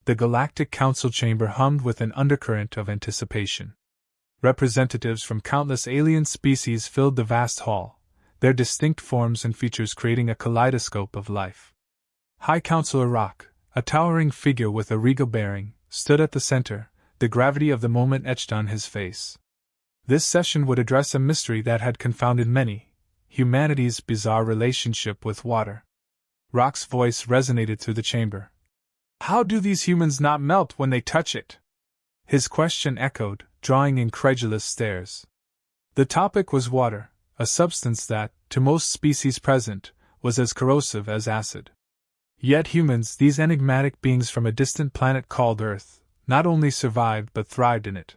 The Galactic Council chamber hummed with an undercurrent of anticipation. Representatives from countless alien species filled the vast hall, their distinct forms and features creating a kaleidoscope of life. High Counselor Rock, a towering figure with a regal bearing, stood at the center, the gravity of the moment etched on his face. This session would address a mystery that had confounded many: humanity's bizarre relationship with water. Rock's voice resonated through the chamber. How do these humans not melt when they touch it? His question echoed, drawing incredulous stares. The topic was water, a substance that, to most species present, was as corrosive as acid. Yet humans, these enigmatic beings from a distant planet called Earth, not only survived but thrived in it.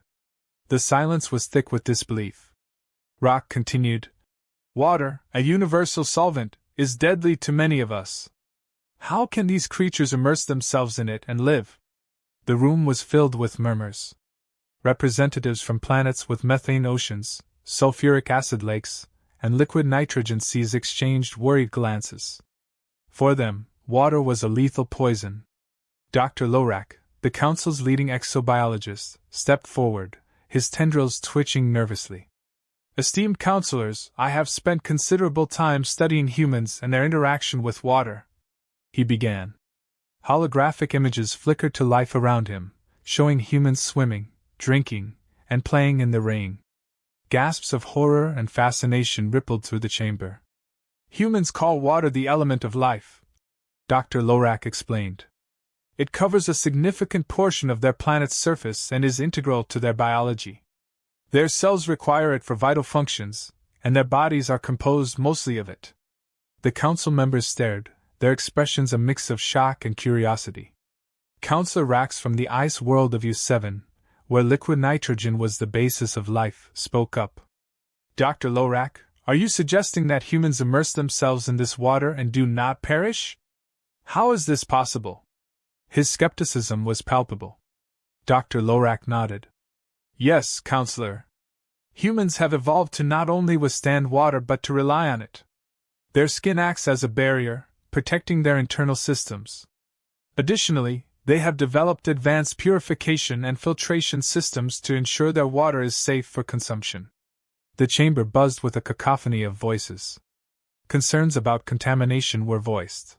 The silence was thick with disbelief. Rock continued, "Water, a universal solvent, is deadly to many of us. How can these creatures immerse themselves in it and live?" The room was filled with murmurs. Representatives from planets with methane oceans, sulfuric acid lakes, and liquid nitrogen seas exchanged worried glances. For them, water was a lethal poison. Dr. Lorak, the Council's leading exobiologist, stepped forward, his tendrils twitching nervously. "Esteemed counselors, I have spent considerable time studying humans and their interaction with water," he began. Holographic images flickered to life around him, showing humans swimming, drinking, and playing in the rain. Gasps of horror and fascination rippled through the chamber. "Humans call water the element of life," Dr. Lorak explained. "It covers a significant portion of their planet's surface and is integral to their biology. Their cells require it for vital functions, and their bodies are composed mostly of it." The council members stared, their expressions a mix of shock and curiosity. Counselor Rax from the ice world of U7, where liquid nitrogen was the basis of life, spoke up. "Dr. Lorak, are you suggesting that humans immerse themselves in this water and do not perish? How is this possible?" His skepticism was palpable. Dr. Lorak nodded. "Yes, Counselor. Humans have evolved to not only withstand water but to rely on it. Their skin acts as a barrier, protecting their internal systems. Additionally, they have developed advanced purification and filtration systems to ensure their water is safe for consumption." The chamber buzzed with a cacophony of voices. Concerns about contamination were voiced.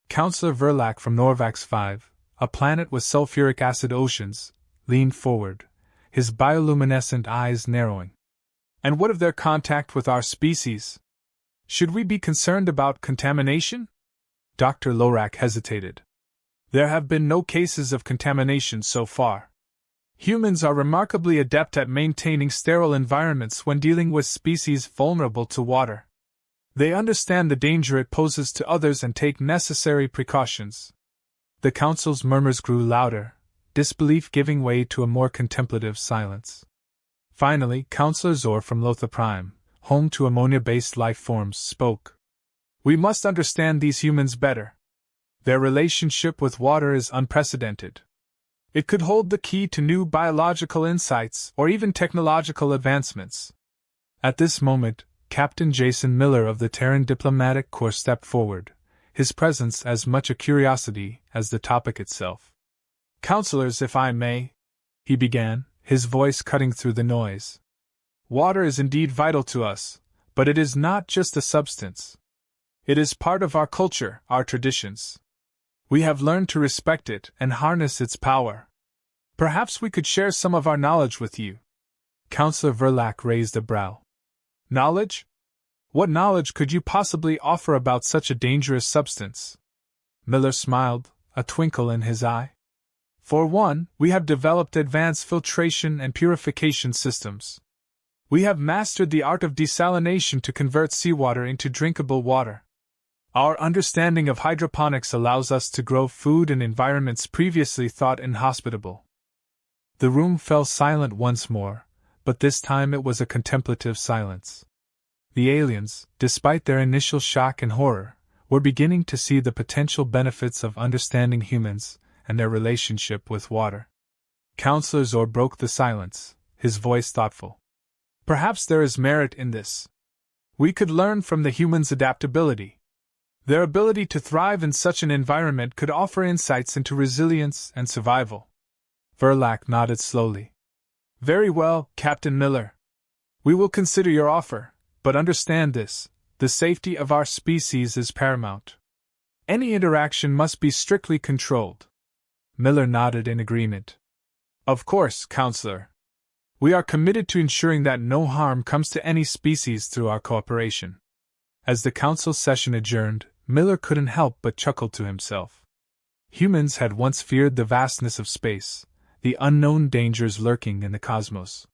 Counselor Verlac from Norvax 5, a planet with sulfuric acid oceans, leaned forward, his bioluminescent eyes narrowing. "And what of their contact with our species? Should we be concerned about contamination?" Dr. Lorak hesitated. "There have been no cases of contamination so far. Humans are remarkably adept at maintaining sterile environments when dealing with species vulnerable to water. They understand the danger it poses to others and take necessary precautions." The council's murmurs grew louder, disbelief giving way to a more contemplative silence. Finally, Counselor Zor from Lotha Prime, home to ammonia-based life forms, spoke. "We must understand these humans better. Their relationship with water is unprecedented. It could hold the key to new biological insights or even technological advancements." At this moment, Captain Jason Miller of the Terran Diplomatic Corps stepped forward, his presence as much a curiosity as the topic itself. "Counselors, if I may," he began, his voice cutting through the noise. "Water is indeed vital to us, but it is not just a substance. It is part of our culture, our traditions. We have learned to respect it and harness its power. Perhaps we could share some of our knowledge with you." Counselor Verlac raised a brow. "Knowledge? What knowledge could you possibly offer about such a dangerous substance?" Miller smiled, a twinkle in his eye. "For one, we have developed advanced filtration and purification systems. We have mastered the art of desalination to convert seawater into drinkable water. Our understanding of hydroponics allows us to grow food in environments previously thought inhospitable." The room fell silent once more, but this time it was a contemplative silence. The aliens, despite their initial shock and horror, were beginning to see the potential benefits of understanding humans and their relationship with water. Counselor Zor broke the silence, his voice thoughtful. "Perhaps there is merit in this. We could learn from the humans' adaptability. Their ability to thrive in such an environment could offer insights into resilience and survival. Verlac nodded slowly. Very well, Captain Miller. We will consider your offer, but understand this: the safety of our species is paramount. Any interaction must be strictly controlled. Miller nodded in agreement. Of course, Counselor. We are committed to ensuring that no harm comes to any species through our cooperation. As the council session adjourned, Miller couldn't help but chuckle to himself. Humans had once feared the vastness of space, the unknown dangers lurking in the cosmos.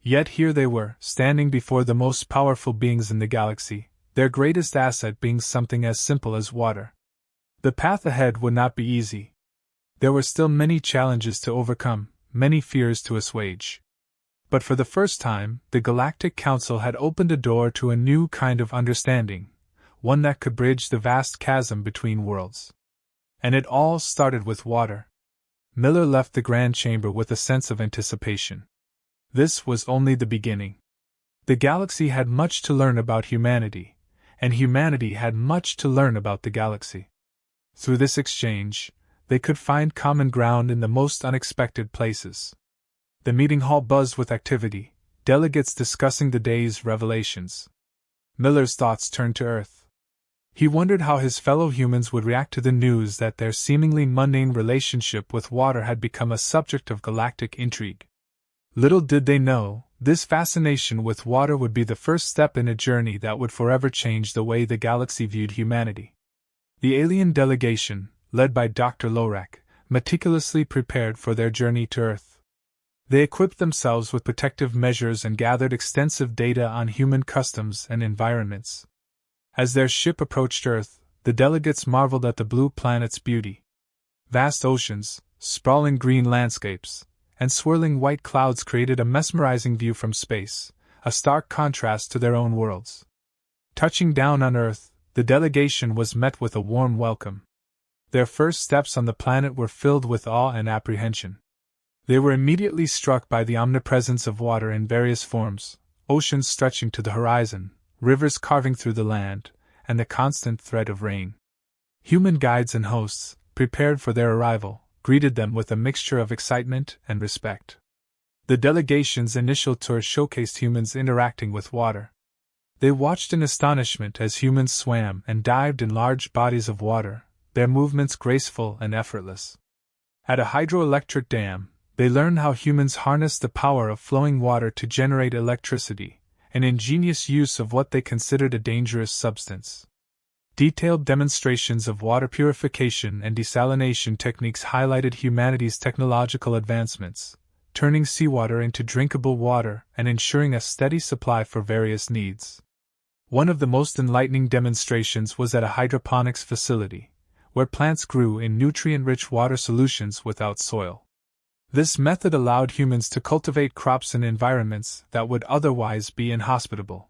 Yet here they were, standing before the most powerful beings in the galaxy, their greatest asset being something as simple as water. The path ahead would not be easy. There were still many challenges to overcome, many fears to assuage. But for the first time, the Galactic Council had opened a door to a new kind of understanding, one that could bridge the vast chasm between worlds. And it all started with water. Miller left the Grand Chamber with a sense of anticipation. This was only the beginning. The galaxy had much to learn about humanity, and humanity had much to learn about the galaxy. Through this exchange, they could find common ground in the most unexpected places. The meeting hall buzzed with activity, delegates discussing the day's revelations. Miller's thoughts turned to Earth. He wondered how his fellow humans would react to the news that their seemingly mundane relationship with water had become a subject of galactic intrigue. Little did they know, this fascination with water would be the first step in a journey that would forever change the way the galaxy viewed humanity. The alien delegation, led by Dr. Lorak, meticulously prepared for their journey to Earth. They equipped themselves with protective measures and gathered extensive data on human customs and environments. As their ship approached Earth, the delegates marveled at the blue planet's beauty. Vast oceans, sprawling green landscapes, and swirling white clouds created a mesmerizing view from space, a stark contrast to their own worlds. Touching down on Earth, the delegation was met with a warm welcome. Their first steps on the planet were filled with awe and apprehension. They were immediately struck by the omnipresence of water in various forms, oceans stretching to the horizon, rivers carving through the land, and the constant threat of rain. Human guides and hosts, prepared for their arrival, greeted them with a mixture of excitement and respect. The delegation's initial tour showcased humans interacting with water. They watched in astonishment as humans swam and dived in large bodies of water, their movements graceful and effortless. At a hydroelectric dam, they learned how humans harnessed the power of flowing water to generate electricity, an ingenious use of what they considered a dangerous substance. Detailed demonstrations of water purification and desalination techniques highlighted humanity's technological advancements, turning seawater into drinkable water and ensuring a steady supply for various needs. One of the most enlightening demonstrations was at a hydroponics facility, where plants grew in nutrient-rich water solutions without soil. This method allowed humans to cultivate crops in environments that would otherwise be inhospitable.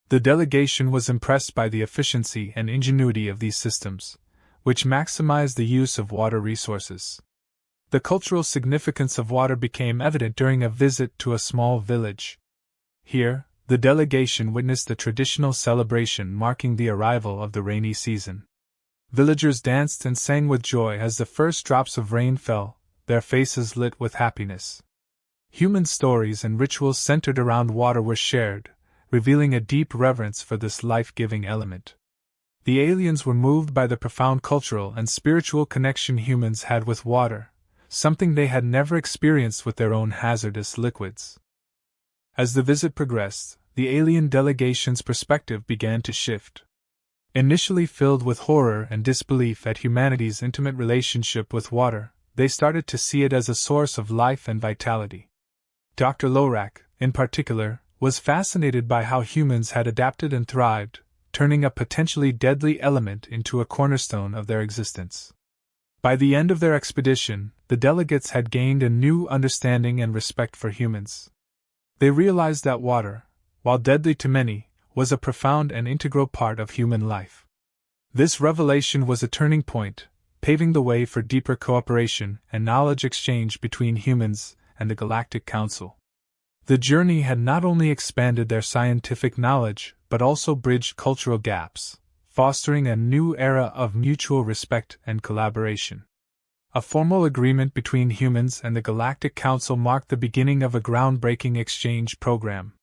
The delegation was impressed by the efficiency and ingenuity of these systems, which maximized the use of water resources. The cultural significance of water became evident during a visit to a small village. Here, the delegation witnessed a traditional celebration marking the arrival of the rainy season. Villagers danced and sang with joy as the first drops of rain fell, their faces lit with happiness. Human stories and rituals centered around water were shared, revealing a deep reverence for this life-giving element. The aliens were moved by the profound cultural and spiritual connection humans had with water, something they had never experienced with their own hazardous liquids. As the visit progressed, the alien delegation's perspective began to shift. Initially filled with horror and disbelief at humanity's intimate relationship with water, they started to see it as a source of life and vitality. Dr. Lorak, in particular, was fascinated by how humans had adapted and thrived, turning a potentially deadly element into a cornerstone of their existence. By the end of their expedition, the delegates had gained a new understanding and respect for humans. They realized that water, while deadly to many, was a profound and integral part of human life. This revelation was a turning point, paving the way for deeper cooperation and knowledge exchange between humans and the Galactic Council. The journey had not only expanded their scientific knowledge, but also bridged cultural gaps, fostering a new era of mutual respect and collaboration. A formal agreement between humans and the Galactic Council marked the beginning of a groundbreaking exchange program.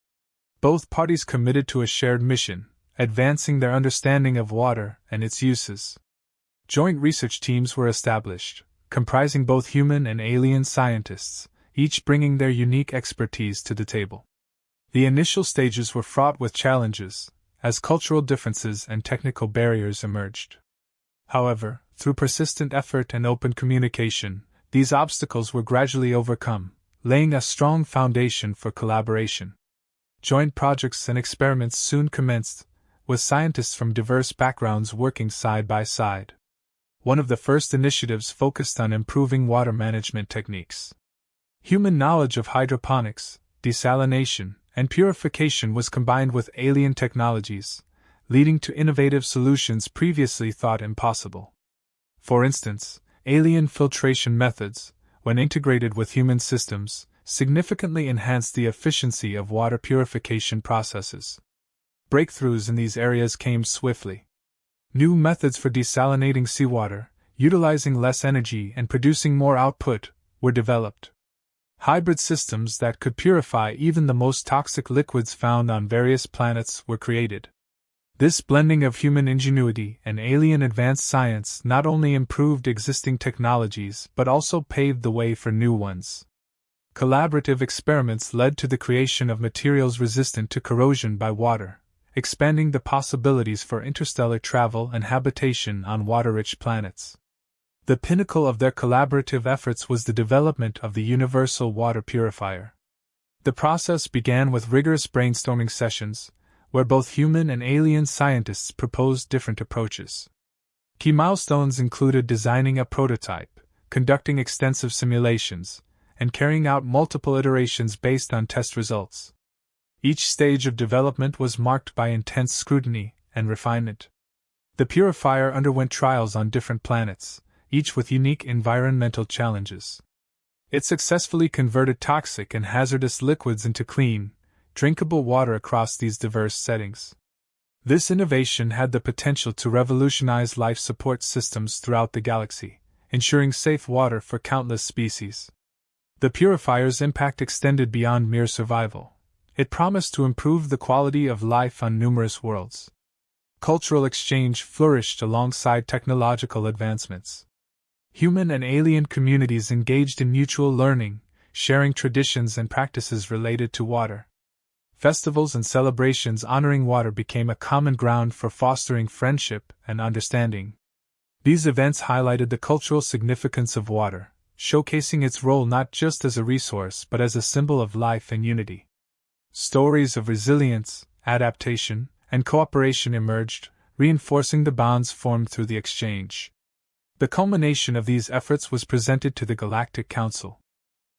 Both parties committed to a shared mission, advancing their understanding of water and its uses. Joint research teams were established, comprising both human and alien scientists, each bringing their unique expertise to the table. The initial stages were fraught with challenges, as cultural differences and technical barriers emerged. However, through persistent effort and open communication, these obstacles were gradually overcome, laying a strong foundation for collaboration. Joint projects and experiments soon commenced, with scientists from diverse backgrounds working side by side. One of the first initiatives focused on improving water management techniques. Human knowledge of hydroponics, desalination, and purification was combined with alien technologies, leading to innovative solutions previously thought impossible. For instance, alien filtration methods, when integrated with human systems, significantly enhanced the efficiency of water purification processes. Breakthroughs in these areas came swiftly. New methods for desalinating seawater, utilizing less energy and producing more output, were developed. Hybrid systems that could purify even the most toxic liquids found on various planets were created. This blending of human ingenuity and alien advanced science not only improved existing technologies but also paved the way for new ones. Collaborative experiments led to the creation of materials resistant to corrosion by water, expanding the possibilities for interstellar travel and habitation on water-rich planets. The pinnacle of their collaborative efforts was the development of the universal water purifier. The process began with rigorous brainstorming sessions, where both human and alien scientists proposed different approaches. Key milestones included designing a prototype, conducting extensive simulations, and carrying out multiple iterations based on test results. Each stage of development was marked by intense scrutiny and refinement. The purifier underwent trials on different planets, each with unique environmental challenges. It successfully converted toxic and hazardous liquids into clean, drinkable water across these diverse settings. This innovation had the potential to revolutionize life support systems throughout the galaxy, ensuring safe water for countless species. The purifier's impact extended beyond mere survival. It promised to improve the quality of life on numerous worlds. Cultural exchange flourished alongside technological advancements. Human and alien communities engaged in mutual learning, sharing traditions and practices related to water. Festivals and celebrations honoring water became a common ground for fostering friendship and understanding. These events highlighted the cultural significance of water, showcasing its role not just as a resource but as a symbol of life and unity. Stories of resilience, adaptation, and cooperation emerged, reinforcing the bonds formed through the exchange. The culmination of these efforts was presented to the Galactic Council.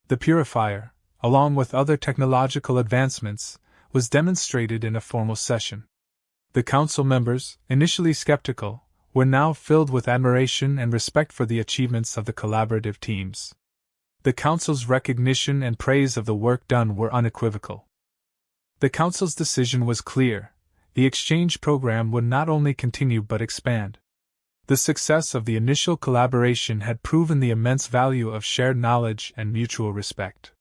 The purifier, along with other technological advancements, was demonstrated in a formal session. The council members, initially skeptical, were now filled with admiration and respect for the achievements of the collaborative teams. The council's recognition and praise of the work done were unequivocal. The council's decision was clear: the exchange program would not only continue but expand. The success of the initial collaboration had proven the immense value of shared knowledge and mutual respect.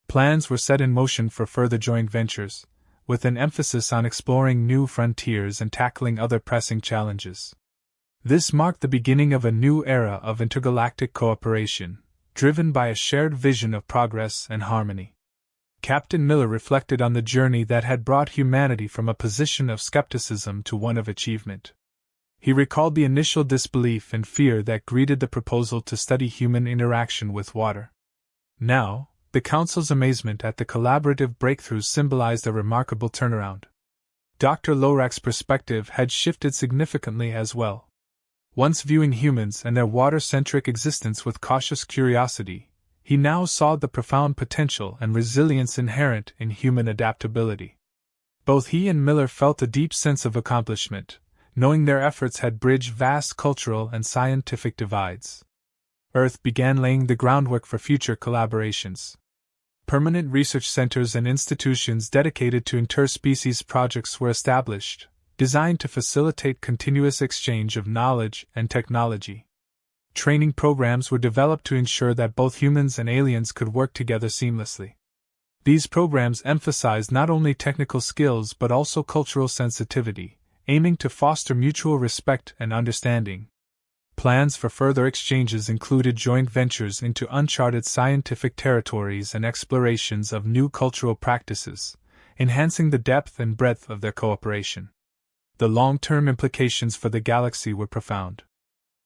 Plans were set in motion for further joint ventures, with an emphasis on exploring new frontiers and tackling other pressing challenges. This marked the beginning of a new era of intergalactic cooperation, driven by a shared vision of progress and harmony. Captain Miller reflected on the journey that had brought humanity from a position of skepticism to one of achievement. He recalled the initial disbelief and fear that greeted the proposal to study human interaction with water. Now, the Council's amazement at the collaborative breakthroughs symbolized a remarkable turnaround. Dr. Lorak's perspective had shifted significantly as well. Once viewing humans and their water-centric existence with cautious curiosity, he now saw the profound potential and resilience inherent in human adaptability. Both he and Miller felt a deep sense of accomplishment, knowing their efforts had bridged vast cultural and scientific divides. Earth began laying the groundwork for future collaborations. Permanent research centers and institutions dedicated to interspecies projects were established, designed to facilitate continuous exchange of knowledge and technology. Training programs were developed to ensure that both humans and aliens could work together seamlessly. These programs emphasized not only technical skills but also cultural sensitivity, aiming to foster mutual respect and understanding. Plans for further exchanges included joint ventures into uncharted scientific territories and explorations of new cultural practices, enhancing the depth and breadth of their cooperation. The long-term implications for the galaxy were profound.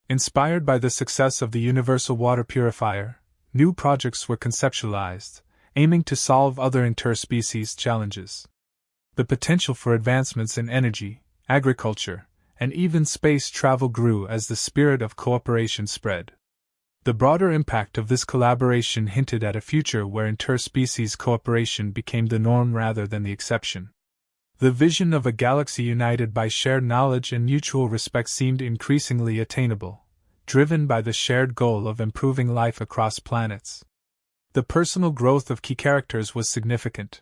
Inspired by the success of the universal water purifier, new projects were conceptualized, aiming to solve other interspecies challenges. The potential for advancements in energy, agriculture, and even space travel grew as the spirit of cooperation spread. The broader impact of this collaboration hinted at a future where interspecies cooperation became the norm rather than the exception. The vision of a galaxy united by shared knowledge and mutual respect seemed increasingly attainable, driven by the shared goal of improving life across planets. The personal growth of key characters was significant.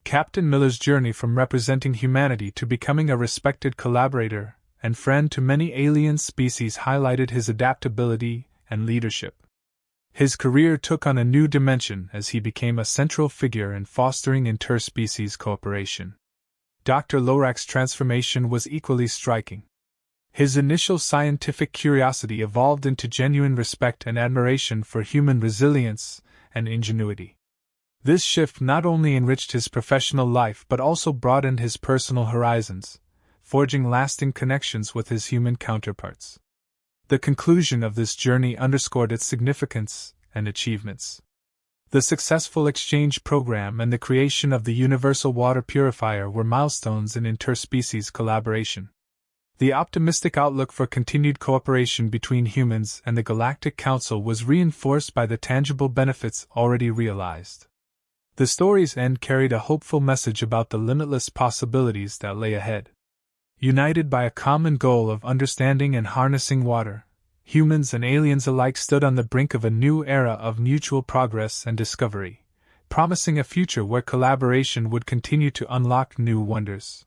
Captain Miller's journey from representing humanity to becoming a respected collaborator and friend to many alien species highlighted his adaptability and leadership. His career took on a new dimension as he became a central figure in fostering interspecies cooperation. Dr. Lorak's transformation was equally striking. His initial scientific curiosity evolved into genuine respect and admiration for human resilience and ingenuity. This shift not only enriched his professional life but also broadened his personal horizons, forging lasting connections with his human counterparts. The conclusion of this journey underscored its significance and achievements. The successful exchange program and the creation of the universal water purifier were milestones in interspecies collaboration. The optimistic outlook for continued cooperation between humans and the Galactic Council was reinforced by the tangible benefits already realized. The story's end carried a hopeful message about the limitless possibilities that lay ahead. United by a common goal of understanding and harnessing water, humans and aliens alike stood on the brink of a new era of mutual progress and discovery, promising a future where collaboration would continue to unlock new wonders.